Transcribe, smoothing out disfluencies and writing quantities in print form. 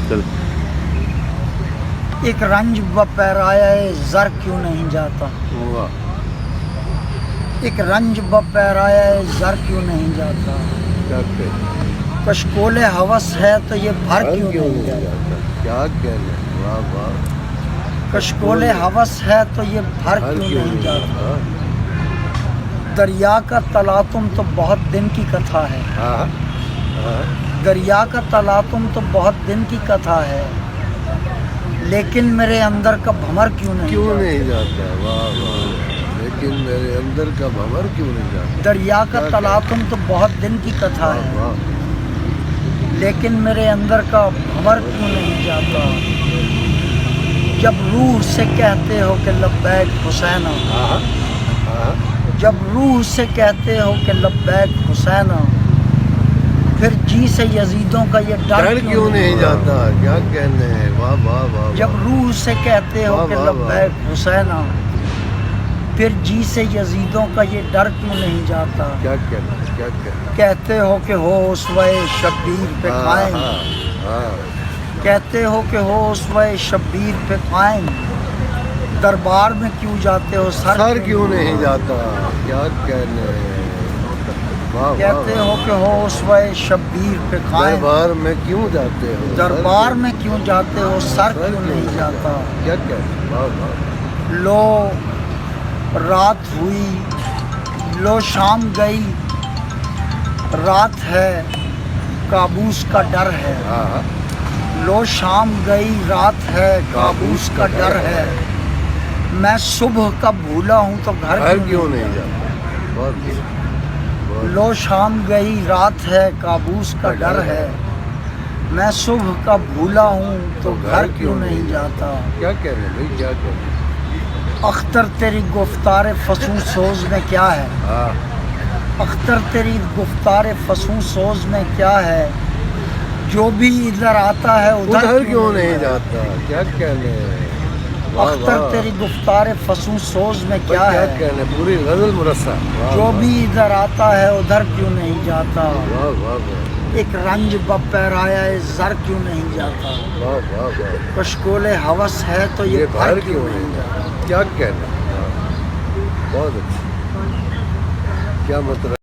چل ایک رنج و پیرایہ زر کیوں نہیں جاتا، ایک رنج و پیرایہ زر کیوں نہیں جاتا، کشکول ہوس ہے تو یہ بھر کیوں نہیں جاتا، کیا کہنا، واہ واہ، کشکول ہوس ہے تو یہ بھر کیوں نہیں جاتا، دریا کا تلاطم تو بہت دن کی کتھا ہے، دریا کا تلاطم تو بہت دن کی کتھا ہے، لیکن میرے اندر کا بھمر کیوں نہیں جاتا، واہ واہ، لیکن میرے اندر کا بھمر کیوں نہیں جاتا، دریا کا تلاطم تو بہت دن کی کتھا ہے، لیکن میرے اندر کا بھمر کیوں نہیں جاتا، جب روح سے کہتے ہو کہ لبیک حسینا، جب روح سے کہتے ہو کہ لبیک حسینا، پھر جی سے یزیدوں کا یہ ڈر کیوں نہیں جاتا، کیا کہنے ہیں، واہ واہ واہ، جب روح سے کہتے ہو کہ لبیک حسینا، پھر جی سے یزیدوں کا یہ ڈر کیوں نہیں جاتا، کیا کہنا، کیا کہنا، کہتے ہو کہ ہو اسوہ شبیر پہ قائم، کہتے ہو کہ ہو اسوہ شبیر پہ قائم، دربار میں کیوں جاتے ہو سر کیوں نہیں جاتا، کیا کہنے، کہتے ہو کہ ہو اسوہ شبیر پہ قائم، دربار میں کیوں جاتے ہو، دربار میں کیوں جاتے ہو سر کیوں نہیں جاتا، کیا کہنے، واہ واہ، لو رات ہوئی، لو شام گئی، رات ہے کابوس کا ڈر ہے، لو شام گئی، رات ہے کابوس کا ڈر ہے، میں صبح کا بھولا ہوں تو گھر کیوں نہیں جاتا، لو شام گئی، رات ہے کابوس کا ڈر ہے، میں صبح کا بھولا ہوں تو گھر کیوں نہیں جاتا، کیا کہنے بھائی، کیا کہنے، اختر تیری گفتار فسوں سوز میں کیا ہے، اختر تیری گفتار فسوں سوز میں کیا ہے، جو بھی ادھر آتا ہے ادھر کیوں نہیں جاتا، کیا کہنے، اختر تیری گفتار فسوں سوز میں کیا ہے، کہنے، پوری غزل مرصع، جو بھی ادھر آتا ہے ادھر کیوں نہیں جاتا، واہ واہ واہ، ایک رنج و پیرایہ زر کیوں نہیں جاتا، واہ واہ واہ، کشکول ہوس ہے تو یہ بھر کیوں نہیں جاتا، کیا کہنا، بہت اچھا، کیا مطلب